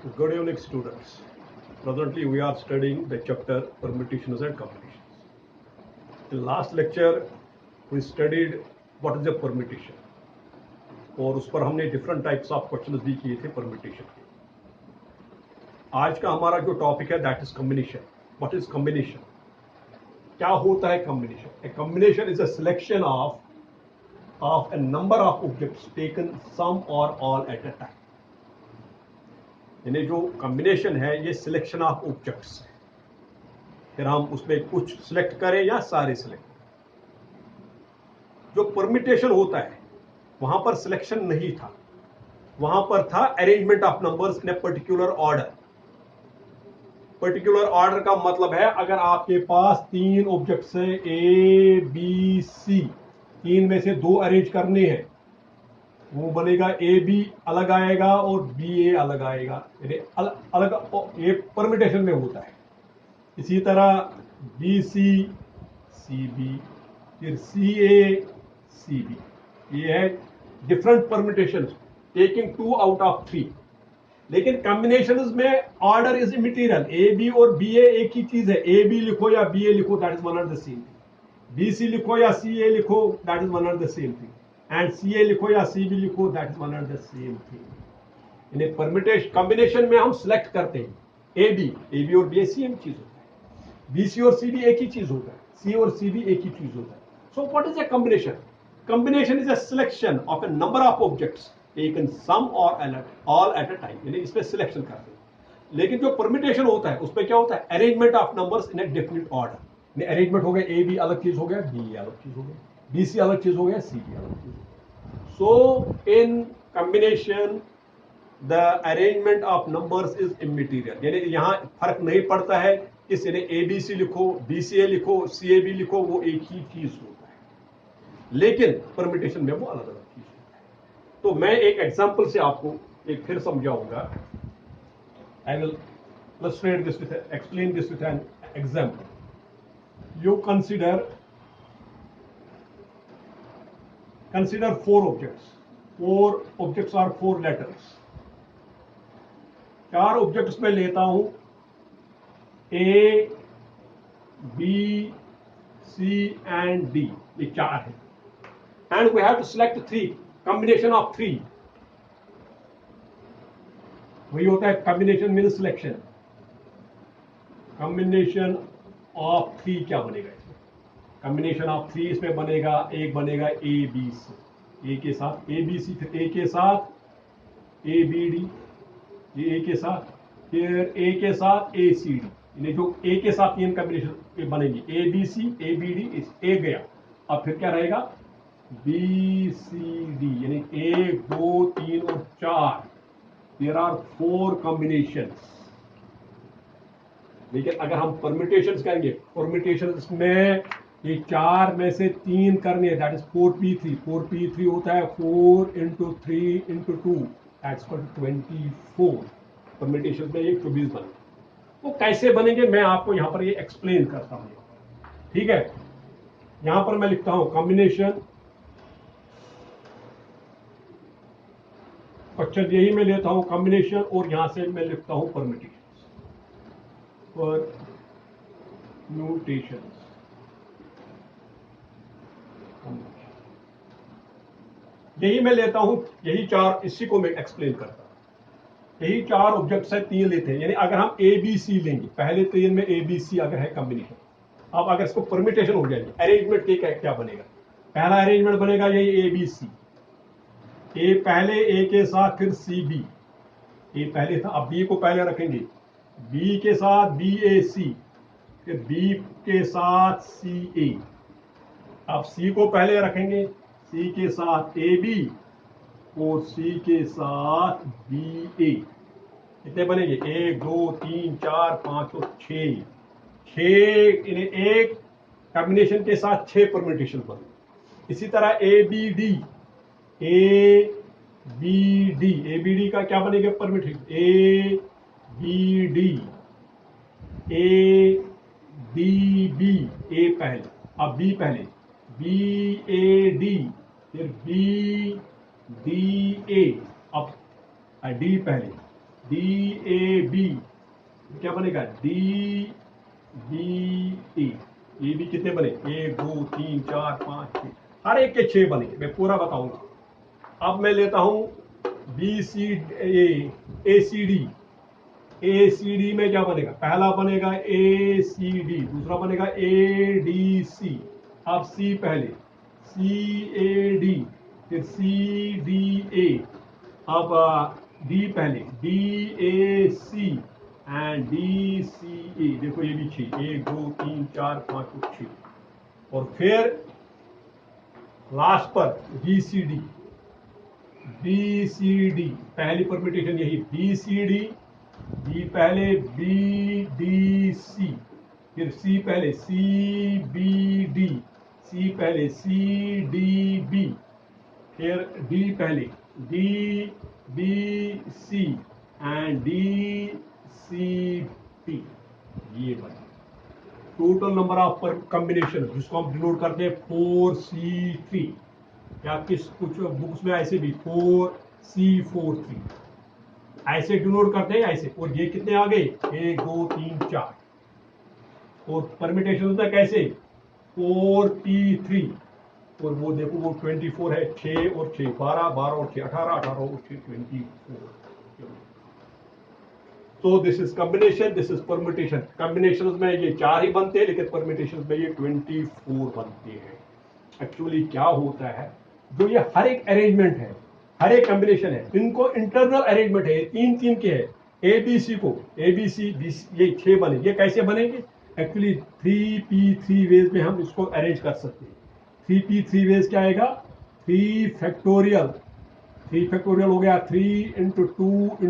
Good evening, students. Presently, we are studying the chapter Permutations and Combinations. In last lecture, we studied what is a permutation, और उस पर हमने different types of questions भी किए थे permutation के. आज का हमारा जो टॉपिक है that is combination. What is combination? क्या होता है combination? A combination is a selection of a number of objects taken some or all at a time. यानी जो कॉम्बिनेशन है ये सिलेक्शन ऑफ ऑब्जेक्ट्स है, फिर हम उसमें कुछ सिलेक्ट करें या सारे सिलेक्ट करें. जो परम्यूटेशन होता है वहां पर सिलेक्शन नहीं था, वहां पर था arrangement of numbers in a particular order. Particular order का मतलब है अगर आपके पास तीन ऑब्जेक्ट्स है ए बी सी, तीन में से दो अरेंज करने हैं, वो बनेगा ए बी अलग आएगा और बी ए अलग आएगा, यानी अलग ये परम्यूटेशन में होता है. इसी तरह बी सी सी बी, फिर सी ए सी बी, ये है different permutation taking 2 out of 3. लेकिन कॉम्बिनेशंस में order is immaterial. A B और बी ए एक ही चीज है, ए बी लिखो या बी ए लिखो that is one and the same thing. B C लिखो या सी ए लिखो that is one and the same thing. And C A लिखो या सी बी लिखो that is one and the same thing. इन्हें permutation combination में हम select करते हैं ए बी और बी सेम चीज होता है, बी सी और सी बी एक ही चीज होता है, सी और सी बी एक ही चीज होता है. So what is a combination? Combination is a selection of a number of objects taken some और ऑल एट अ टाइम, यानी इसमें सिलेक्शन करते हैं. लेकिन जो परम्यूटेशन होता है उसमें क्या होता है? Arrangement of numbers in a definite order. Arrangement हो गया ए बी अलग चीज हो गया, बी अलग चीज हो गया, बी सी अलग चीज हो गया, सी बी अलग चीज हो गया. So in combination the arrangement of numbers is immaterial, यानी यहाँ फर्क नहीं पड़ता है किस, यानी ए बी सी लिखो, बी सी ए लिखो, सी ए बी लिखो, वो एक ही चीज होता है. लेकिन परम्यूटेशन में वो अलग अलग चीज होता है. तो मैं एक एग्जांपल से आपको एक फिर समझाऊंगा. I will illustrate this with explain this with an example. You consider four objects. Four objects are four letters. चार ऑब्जेक्ट्स में लेता हूं A B C and D, ये चार है. And we have to select three, combination of three. वही होता है combination mean selection. Combination of three क्या बनेगा इसमें? कॉम्बिनेशन ऑफ थ्री इसमें बनेगा, एक बनेगा ए बी सी, ए के साथ ए बी सी, फिर ए के साथ ए बी डी, ये ए के साथ, फिर ए के साथ ए सी डी. यानी जो ए के साथ तीन कॉम्बिनेशन बनेगी, A B C A B D, A गया. अब फिर क्या रहेगा? बी सी डी, यानी एक दो तीन और चार. There are four combinations. लेकिन अगर हम परम्यूटेशंस करेंगे, परम्यूटेशंस में ये चार में से तीन करने हैं, दैट इज 4p3. 4p3 होता है 4 into 3 into 2, दैट्स 24. परम्यूटेशंस में ये 24 बने. वो कैसे बनेंगे मैं आपको यहां पर ये एक्सप्लेन करता हूं. ठीक है, यहां पर मैं लिखता हूं कॉम्बिनेशन. क्वेश्चन यही मैं लेता हूं कॉम्बिनेशन, और यहां से मैं लिखता हूं परम्यूटेशंस. परम्यूटेशंस, यही मैं लेता हूं, यही चार, इसी को मैं एक्सप्लेन करता हूं. यही चार ऑब्जेक्ट्स है, तीन लेते हैं. यानी अगर हम ए बी सी लेंगे, पहले तीन में ए बी सी अगर है कॉम्बिनेशन, अब अगर इसको परम्यूटेशन हो जाएगी, अरेंजमेंट क्या बनेगा? पहला अरेंजमेंट बनेगा यही ए बी सी. ए पहले ए के साथ, फिर सी बी, ए पहले था, अब बी को पहले रखेंगे, बी के साथ बी ए सी, फिर बी के साथ सी ए. अब सी को पहले रखेंगे, सी के साथ ए बी और सी के साथ बी ए. कितने बनेंगे? 1 2 3 4 5 और 6. 6 इन्हें एक कॉम्बिनेशन के साथ 6 परम्यूटेशन बने. इसी तरह A B D, A B D, A B D का क्या बनेगा permutation? A B D, A B B, A पहले, अब बी पहले, बी ए डी, फिर बी डी ए, अब डी पहले, DAB क्या बनेगा, DBE। ये भी कितने बने, 1 2 3 4 5 6, हर एक के 6 बने, मैं पूरा बताऊंगा। अब मैं लेता हूं ACD में क्या बनेगा, पहला बनेगा ACD, दूसरा बनेगा ADC, अब C पहले, CAD, फिर CDA, अब D पहले, DAC एंड DCA। देखो ये भी 6, 1 2 3 4 5 6, और फिर लास्ट पर BCD, पहली परमिटेशन यही, BCD, D पहले, BDC, फिर C पहले, CBD, C पहले, CDB, फिर D पहले, DBC एंड DCP। ये बना टोटल नंबर ऑफ कॉम्बिनेशन, जिसको हम डिनोट करते हैं 4C3, या कुछ बुक्स में ऐसे भी 4C43 ऐसे डिनोट करते हैं ऐसे। और ये कितने आ गए, 1 2 3 4, और परमिटेशन होता है कैसे, 4P3, और वो देखो वो 24 है, 6 और 6 12, 12 और 6 18, 18 और 6 24। तो this is combination, this is permutation. Combination में ये 4 ही बनते हैं, लेकिन परमिटेशन में ये 24 बनते हैं। एक्चुअली क्या होता है, जो ये हर एक अरेंजमेंट है, हर एक कॉम्बिनेशन है, इनको इंटरनल अरेंजमेंट है, 3 के है। ABC को ABC ये 6 बने, ये कैसे बनेंगे, एक्चुअली 3P3 वेज में हम इसको अरेंज कर सकते हैं। 3P3 वेज क्या आएगा, 3 फैक्टोरियल हो गया, 3 × 2 ×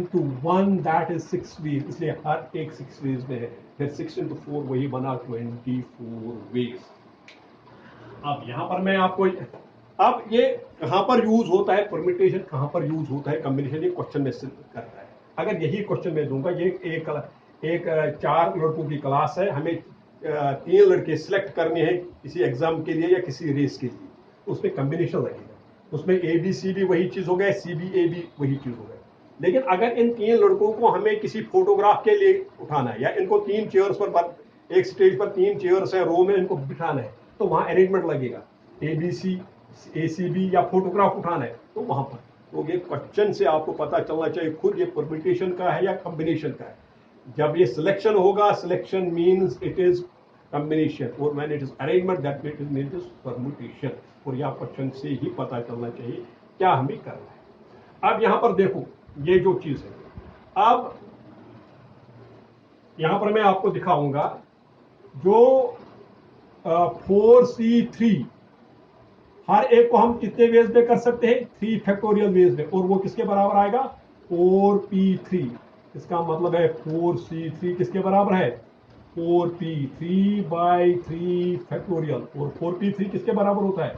1 दैट इज 6 वेज, इसलिए हर एक 6 वेज में है। फिर 6 × 4 वही बना 24 वेज। अब यहां पर मैं आपको, अब ये कहां पर यूज होता है परमिटेशन, कहां पर यूज होता है कॉम्बिनेशन, ये क्वेश्चन में करता है। अगर यही क्वेश्चन मैं दूंगा, ये एक 4 लड़कों की क्लास है, हमें 3 लड़के सिलेक्ट करने हैं किसी एग्जाम के लिए या किसी रेस के लिए, उसमें कॉम्बिनेशन लगेगा, उसमें ABC भी वही चीज हो गया, CBA भी वही चीज हो गया। लेकिन अगर इन 3 लड़कों को हमें किसी फोटोग्राफ के लिए उठाना है, या इनको 3 चेयर्स पर, एक स्टेज पर 3 चेयर्स है, रो में इनको बिठाना है, तो वहां अरेंजमेंट लगेगा, ABC ACB या फोटोग्राफ उठाना है तो वहां पर। तो ये क्वेश्चन से आपको पता चलना चाहिए खुद ये परमिटेशन का है या कॉम्बिनेशन का है। जब ये सिलेक्शन होगा, selection means it is combination, और when it is arrangement that means is permutation. और यह क्वेश्चन से ही पता चलना चाहिए क्या हमें करना है। अब यहां पर देखो ये जो चीज है, अब यहां पर मैं आपको दिखाऊंगा जो 4C3, हर एक को हम कितने वेज में कर सकते हैं, 3 फैक्टोरियल वेज में, और वो किसके बराबर आएगा, 4P3। इसका मतलब है 4C3 किसके बराबर है, 4P3/3 फैक्टोरियल। और 4P3 किसके बराबर होता है,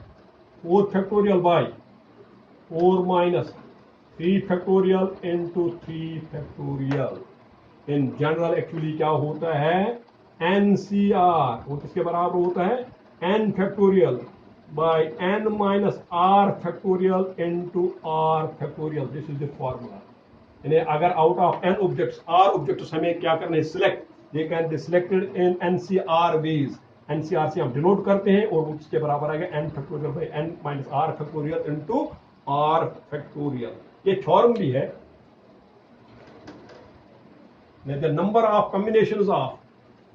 4 factorial by 4 minus 3 factorial into 3 factorial. In general actually क्या होता है, NCR, वो किसके बराबर होता है, n factorial by n minus r factorial into r factorial. This is the formula. यानी अगर out of n objects, r objects हमें क्या करने हैं, select, they can be selected in NCR ways. NCR से हम डिनोट करते हैं, और वो किसके बराबर आएगा, n factorial by n minus r factorial into r factorial. ये फॉर्म भी है। The number of combinations of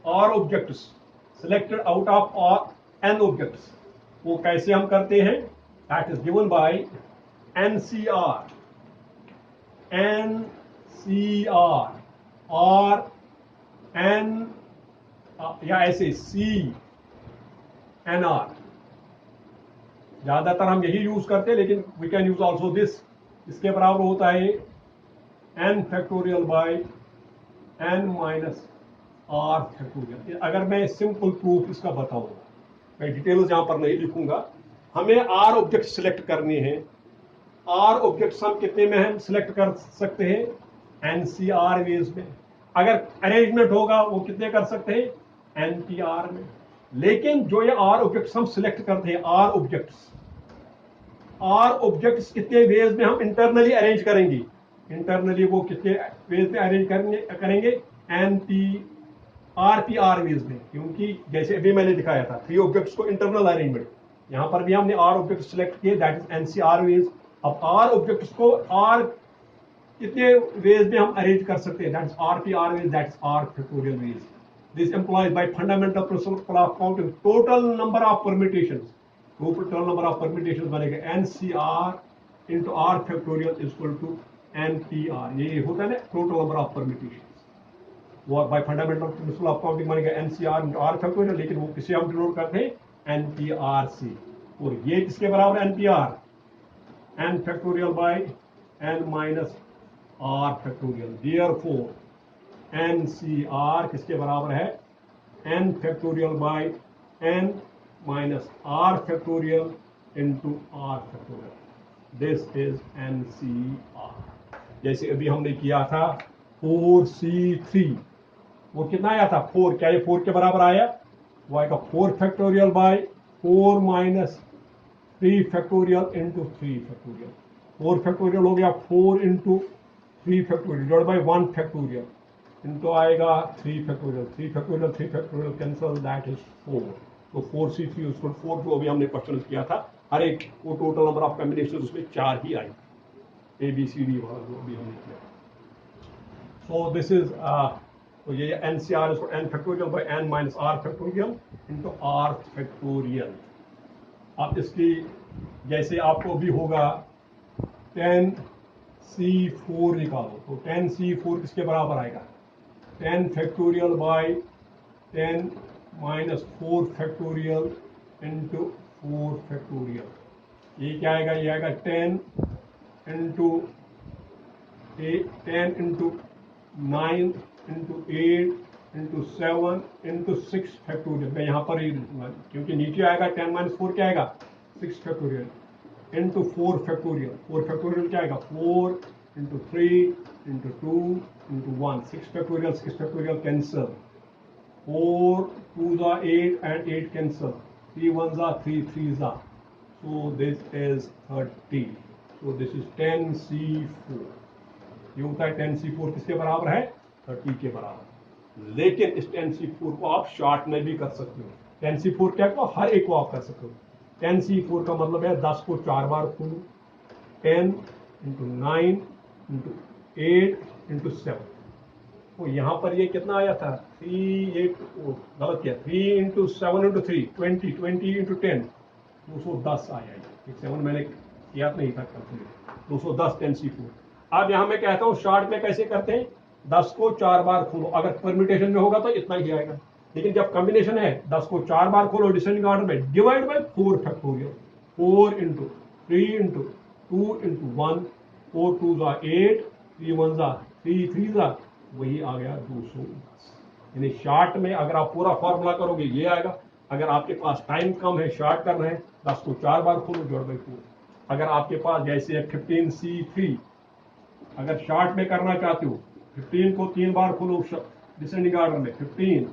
R objects selected out of n objects, वो कैसे हम करते हैं, that is given by NCR और n या ऐसे CNR। ज्यादातर हम यही यूज करते हैं, लेकिन we can use also this। इसके बराबर होता है n factorial by n minus r factorial. अगर मैं सिंपल प्रूफ इसका बताऊंगा, मैं डिटेल्स यहां पर नहीं लिखूंगा। हमें r ऑब्जेक्ट सिलेक्ट करने हैं, r ऑब्जेक्ट्स हम कितने में हम सिलेक्ट कर सकते हैं, NCR वेज में। अगर अरेंजमेंट होगा वो कितने कर सकते हैं, NPR में। लेकिन जो ये r ऑब्जेक्ट्स हम सिलेक्ट करते हैं, r ऑब्जेक्ट्स कितने वेज में हम इंटरनली अरेंज करेंगे, इंटरनली वो कितने वेज में अरेंज करेंगे आर वेज में, क्योंकि जैसे अभी मैंने दिखाया था 3 ऑब्जेक्ट्स को इंटरनल अरेंजमेंट, यहां पर भी हमने आर ऑब्जेक्ट सिलेक्ट किए, दैट इज एनसीआर वेज। अब आर ऑब्जेक्ट्स को आर कितने वेज में हम अरेंज कर सकते हैं, that is r ways, that is r factorial ways. This employs by fundamental principle of counting total number of permutations, total number of permutations बनेगा n C r into are factorial equal to n P r, ये होता है ना total number of permutations. वो by fundamental principle of counting बनेगा n C r into are factorial, लेकिन वो किसे हम डिनोट करते हैं एनपीआर से, और ये किसके बराबर है NPR, N factorial by N minus R factorial. Therefore NCR किसके बराबर है N factorial by N minus R factorial into are factorial, this is NCR. जैसे अभी हमने किया था 4c3, वो कितना आया था 4, क्या ये 4 के बराबर आया, वो आएगा 4 factorial by 4 minus 3 factorial into 3 factorial. 4 factorial हो गया 4 into 3 factorial divide bye 1 factorial into आएगा 3 factorial, 3 factorial 3 factorial cancel, that is 4। तो 4c3 उसको 4 जो अभी हमने क्वेश्चन किया था, हर एक वो टोटल नंबर ऑफ कॉम्बिनेशन उसमें 4 ही आई, ABCD वाला जो अभी हमने किया। सो दिस इज तो ये एनसीआर इसको N factorial by N minus R factorial into are factorial. अब इसकी जैसे आपको भी होगा 10c4 निकालो, तो 10c4 किसके बराबर आएगा 10 factorial by 10 minus 4 factorial into 4 factorial. ये क्या आएगा, ये आएगा 10 into 9 into 8 into 7 into 6 factorial. मैं यहाँ पर ही क्योंकि नीचे आएगा 10 माइनस 4 क्या आएगा 6 फैक्टोरियल इंटू 4 फैक्टोरियल। 4 फैक्टोरियल क्या आएगा 4 into 3 into 2 into 1, 6 factorial 6 factorial cancel, 4 2s are 8 and 8 cancel, 3 1s are 3 3s are, so this is 30, so this is 10c4। ये होता है 10c4 किसके बराबर है 30 के बराबर। लेकिन इस 10c4 को आप शॉर्ट में भी कर सकते हो, 10c4 क्या को हर एक को आप कर सकते हो। 10c4 का मतलब है 10 को 4 बार खोलो, 10 इंटू 9 इंटू 8 इंटू 7। तो यहाँ पर ये कितना आया था 3, ये गलत किया, 3 इंटू 7 इंटू 3 20, 20 इंटू 10 210 आया। 7 मैंने किया नहीं था कैलकुलेट, 210 10c4। अब यहाँ मैं कहता हूँ शॉर्ट में कैसे करते हैं, 10 को 4 बार खोलो, अगर परम्यूटेशन में होगा तो इतना ही आएगा, लेकिन जब कॉम्बिनेशन है 10 को 4 बार खोलो डिसेंडिंग ऑर्डर में, divide by 4 factorial, 4 into 3 into 2 into 1, 4 2s are 8, 3 1s are 3 3s are, वही आ गया 210। यानी शॉर्ट में अगर आप पूरा फॉर्मूला करोगे ये आएगा, अगर आपके पास टाइम कम है शॉर्ट कर रहे हैं 10 को 4 बार खोलो डिवाइड बाय 4। अगर आपके पास जैसे 15c3 अगर शॉर्ट में करना चाहते हो 15 को 3 बार खोलो डिसेंडिंग ऑर्डर में, 15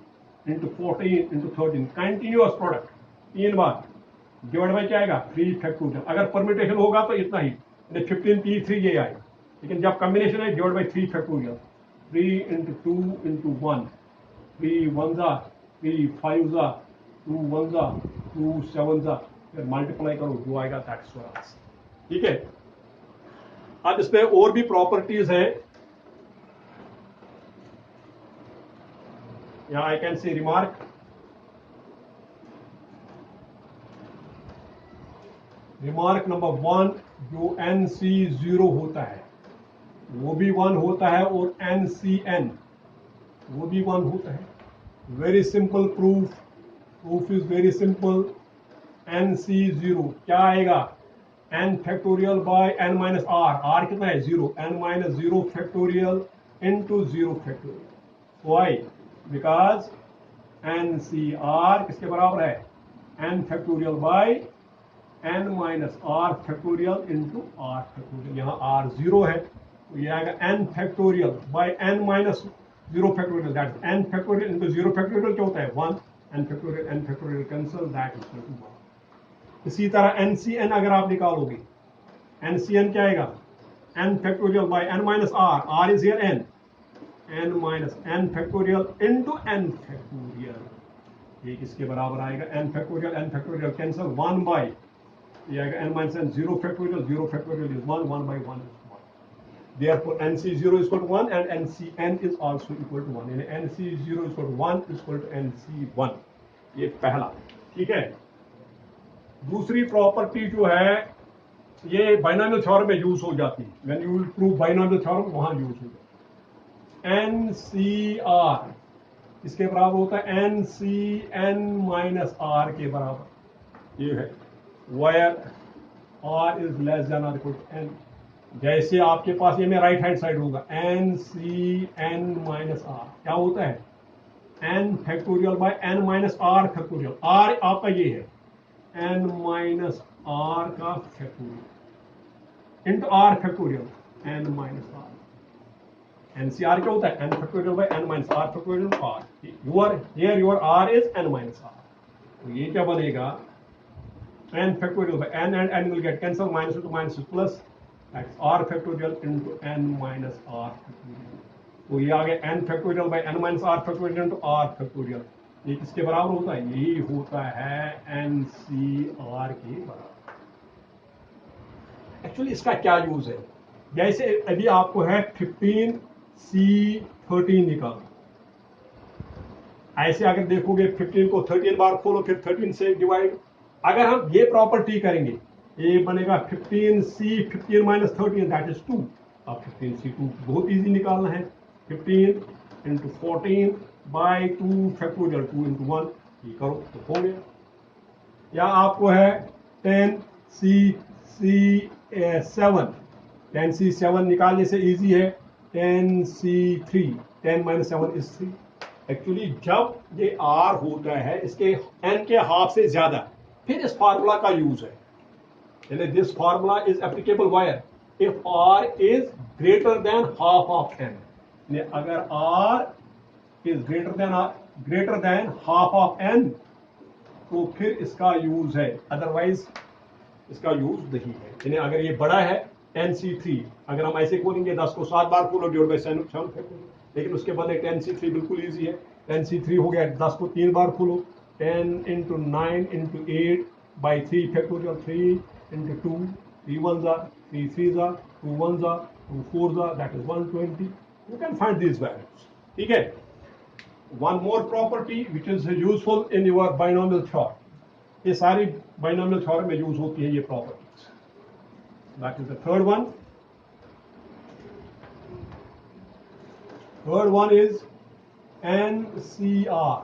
into 14 into 13 continuous product 3 bar divide by क्या आएगा 3 फैक्टोरियल। अगर परम्यूटेशन होगा तो इतना ही 15 3 ये आएगा, लेकिन जब कॉम्बिनेशन है divide by 3 factorial, 3 into 2 into 1, 3 1s are 3 5s are 2 1s are 2 7s are, फिर मल्टीप्लाई करो जो आएगा दैट्स योर आंसर। ठीक है, अब इसमें और भी प्रॉपर्टीज है, या I can say remark, remark number 1, जो NC0 होता है वो भी 1 होता है और NCN वो भी 1 होता है। Very simple proof, proof is very simple. NC0 क्या आएगा n factorial by n minus R, R कितना है 0, n minus 0 factorial into 0 factorial. Why, because NCR किसके बराबर है n factorial by n minus R factorial into are factorial. यहाँ r 0 है तो ये आएगा n factorial by n minus 0 factorial, that n factorial into 0 factorial क्या होता है 1, n factorial cancel, that is equal to 1। इसी तरह NCN अगर आप निकालोगे, NCN क्या आएगा n factorial by n minus r is here n minus n factorial into n factorial, ये किसके बराबर आएगा, n factorial कैंसल, 1 by ये आएगा n minus n, 0 factorial is 1, 1 by 1 is 1, therefore nc0 is equal to 1 and ncn is also equal to 1, यानी nc0 is equal to 1 is equal to nc1, ये पहला। ठीक है, दूसरी प्रॉपर्टी जो है ये बाइनोमियल थ्योरम में यूज हो जाती है, when you will prove binomial theorem वहां यूज हो जाती है। NCR इसके बराबर होता है NCn माइनस R के बराबर, ये है where R is less than or equal to n, जैसे आपके पास ये में राइट हैंड साइड होगा NCn माइनस R क्या होता है n factorial by n minus R factorial, R आपका ये है n माइनस R का factorial into R factorial n minus R, NCR क्या होता है n factorial by n minus R factorial R, your R is n minus R, तो ये क्या बनेगा n factorial by n and n will get cancel, minus two minus plus R factorial into n minus R factorial, तो ये आ गया n factorial by n minus R factorial into R factorial, ये किसके बराबर होता है, यही होता है NCR के बराबर। एक्चुअली इसका क्या यूज है, जैसे अभी आपको है 15C13 निकालना, ऐसे अगर देखोगे 15 को 13 बार खोलो फिर 13 से डिवाइड, अगर हम ये प्रॉपर्टी करेंगे ये बनेगा 15C 15 माइनस 13 दैट इज 2, अब 15C2 बहुत इजी निकालना है, 15 इंटू 14 बाई 2 फैक्टोरियल 2 इंटू 1, ये करो तो हो गया। या आपको है 10C7 निकालने से इजी है 10C3, 10 माइनस 7 इज 3। एक्चुअली जब ये R होता है इसके n के हाफ से ज्यादा, फिर इस फार्मूला का यूज है, यानी this formula is applicable wire if R is greater than half of n, अगर R is greater than half of n तो फिर इसका यूज है, अदरवाइज इसका यूज नहीं है। यानी अगर ये बड़ा है 10C3, अगर हम ऐसे खोलेंगे 10 को 7 बार खोलो डिवाइड बाय 7, लेकिन उसके बदले 10C3 बिल्कुल इजी है, 10C3 हो गया 10 को 3 बार खोलो, 10 into 9 into 8 by 3 factorial, 3 into 2, 3 1s are 3 3s are 2 1s are 2 4s are that is 120, you can find these values। ठीक है, one more property which is useful in your binomial theorem, ये सारी binomial theorem में use होती है ये properties, that is the third one। Third one is NCR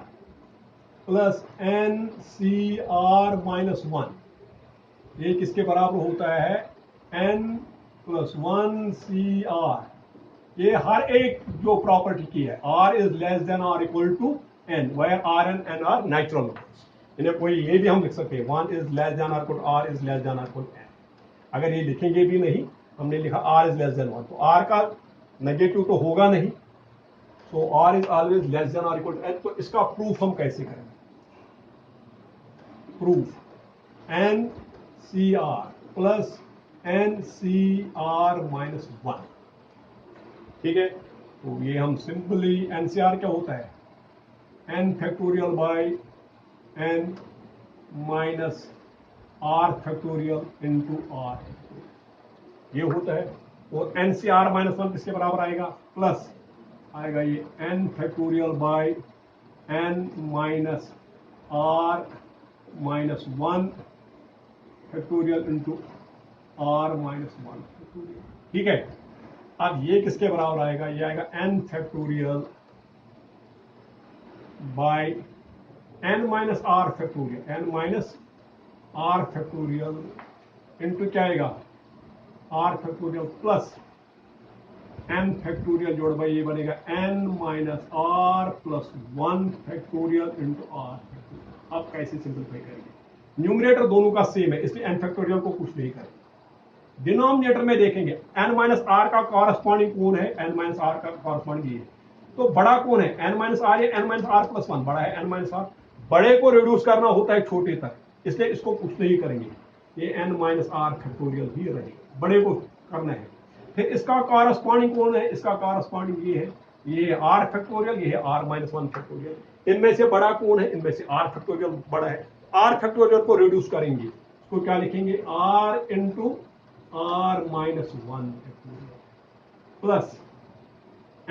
plus NCR minus 1, ये किसके बराबर होता है n plus 1CR, ये हर एक जो प्रॉपर्टी की है R इज लेस देन और equal to n, where R and n are natural numbers, इन्हें कोई ये भी हम लिख सकते हैं 1 इज लेस देन और equal to R is less than और इक्वल टू n, अगर ये लिखेंगे भी नहीं, हमने लिखा R इज लेस देन 1 तो R का नेगेटिव तो होगा नहीं, तो R is always less than और इक्वल टू n, तो इसका प्रूफ हम कैसे करेंगे, proof NCR plus NCR minus 1, ठीक है, तो ये हम सिंपली NCR क्या होता है n factorial by n minus R factorial into R, ये होता है, और NCR माइनस 1 किसके बराबर आएगा, प्लस आएगा ये n factorial by n minus R minus 1 factorial into R minus 1 factorial, ठीक है। अब ये किसके बराबर आएगा, ये आएगा n factorial by n minus R factorial, n minus R factorial into क्या आएगा R factorial plus n factorial जोड़ बाई ये बनेगा n minus R plus 1 factorial into R factorial. अब कैसे सिंपलीफाई करेंगे, न्यूमरेटर दोनों का सेम है इसलिए n फैक्टोरियल को कुछ नहीं करेंगे, डिनोमिनेटर में देखेंगे n माइनस R का कॉरस्पॉन्डिंग कौन है, n माइनस R का कॉरस्पॉन्डिंग ये है, तो बड़ा कौन है n माइनस R या n माइनस R प्लस 1, बड़ा है n माइनस R, बड़े को रिड्यूस करना होता है छोटे तक, इसलिए इसको कुछ नहीं करेंगे, ये n माइनस R फैक्टोरियल ही रहेगा, बड़े को करना है, फिर इसका कॉरस्पॉन्डिंग कौन है, इसका कॉरस्पॉन्डिंग ये है आर फैक्टोरियल, ये है आर माइनस वन फैक्टोरियल। इनमें से बड़ा कौन है, इनमें से आर फैक्टोरियल बड़ा है। आर फैक्टोरियल को रिड्यूस करेंगे, इसको क्या लिखेंगे, R into R minus one factorial plus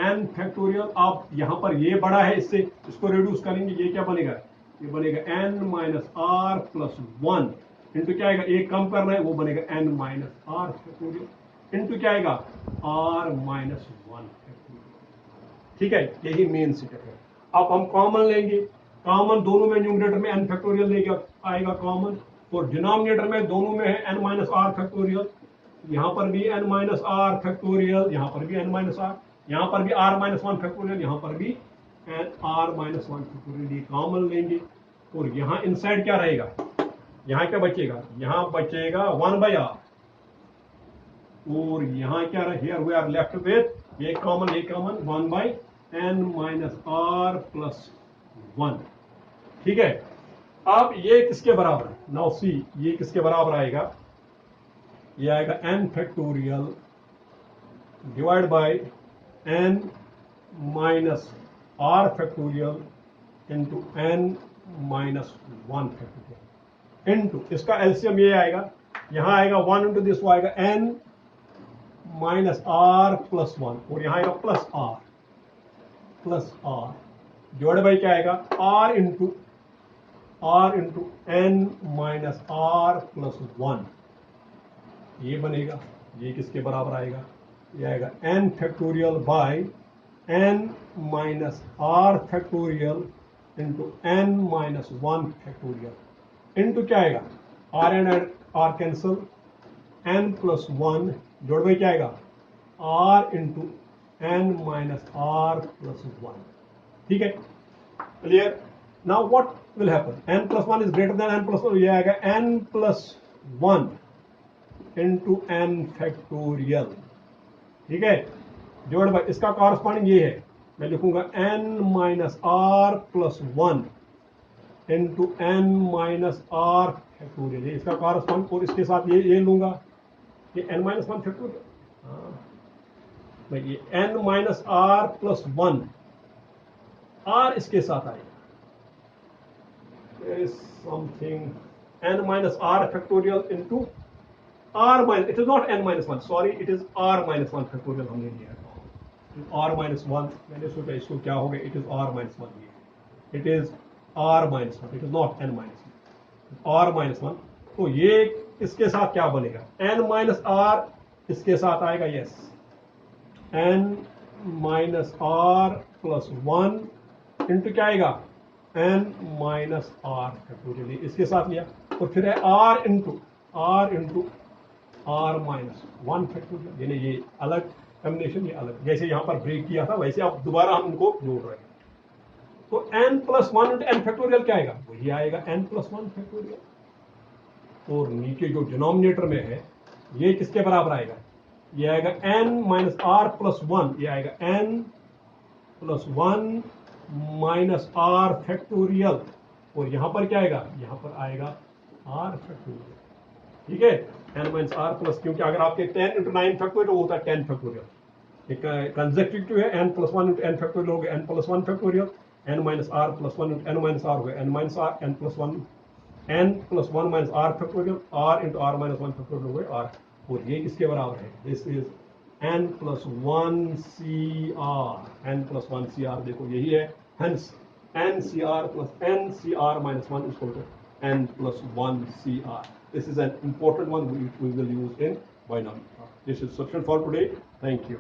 N factorial. अब यहां पर ये बड़ा है, इससे इसको रिड्यूस करेंगे, ये क्या बनेगा, ये बनेगा N minus are plus one into क्या आएगा, एक कम करना है वो बनेगा N minus R factorial into क्या आएगा आर माइनस वन फैक्टोरियल। ठीक है, यही मेन स्टेप है। अब हम कॉमन लेंगे, कॉमन दोनों में न्यूमरेटर में एन फैक्टोरियल लेगा आएगा कॉमन, और डिनोमिनेटर में दोनों में है एन माइनस आर फैक्टोरियल। यहां पर भी एन माइनस आर फैक्टोरियल, यहां पर भी एन माइनस आर, यहां पर भी आर माइनस वन फैक्टोरियल, यहां पर भी N R minus one factorial. ये कॉमन लेंगे और यहां इनसाइड क्या रहेगा, यहां क्या बचेगा, यहां बचेगा वन बाई आर, और यहां क्या रहे, here we are left with ये common one by n minus are plus one. ठीक है, अब ये किसके बराबर है, नाउ सी ये किसके बराबर आएगा, ये आएगा N factorial divide by N minus R factorial into N minus one factorial into इसका एलसीएम ये आएगा, यहां आएगा वन इंटू दिस, वो आएगा N minus are plus one, और यहां आएगा प्लस आर डिवाइड बाई क्या आएगा R into N minus are plus one. ये बनेगा, ये किसके बराबर आएगा, ये आएगा N factorial by N minus R factorial into N minus one factorial into क्या आएगा R and R cancel, N plus one जोड़ में क्या आएगा R into N minus are plus one. ठीक है, clear. Now what will happen, N plus one is greater than N plus one, ये आएगा N plus one into N factorial. ठीक है, डिवाइड बाय इसका कॉरस्पॉन्डिंग ये है, मैं लिखूंगा N minus are plus one into N minus R factorial, ये इसका कॉरस्पॉन्डिंग, और इसके साथ ये लूंगा, ये एन माइनस वन फैक्टोरियल, ये N minus are plus one, आर इसके साथ आएगा something N minus R factorial into R minus, it is not N minus one, sorry it is R minus one factorial हमने लिया है, आर माइनस वन, मैंने सोचा इसको क्या हो गया, it is R minus one, it is R minus one, it is not N minus one, R minus one. तो ये इसके साथ क्या बनेगा, एन माइनस आर इसके साथ आएगा, yes N minus are plus one into क्या आएगा एन माइनस आर फैक्टोरियल, इसके साथ लिया, और फिर है R into R minus one factorial, यानी ये अलग कॉम्बिनेशन, ये अलग, जैसे यहां पर ब्रेक किया था वैसे अब दोबारा हम इनको जोड़ रहे हैं। तो N plus one into N factorial क्या आएगा, वही आएगा एन प्लस वन फैक्टोरियल, और नीचे जो डिनोमिनेटर में है ये किसके बराबर आएगा, ये आएगा N minus are plus one, ये आएगा N plus one minus R factorial, और यहां पर क्या आएगा, यहां पर आएगा आर फैक्टोरियल। ठीक है, एन माइनस आर प्लस, क्योंकि अगर आपके 10 इंटू 9 फैक्टोरियल वो होता है 10 फैक्टोरियल, एक कंसेक्यूटिव है N plus one into N factorial हो गया N plus one factorial, N minus are plus one into N minus R हो गया N minus R, N plus one minus R factorial, R into R minus one factorial हो गया R, और ये किसके बराबर है, this is N plus one C R, N plus one C R, देखो यही है, hence N C R plus N C R minus one is equal to n plus 1 CR. This is an important one which we will use in binomial. This is sufficient for today. Thank you.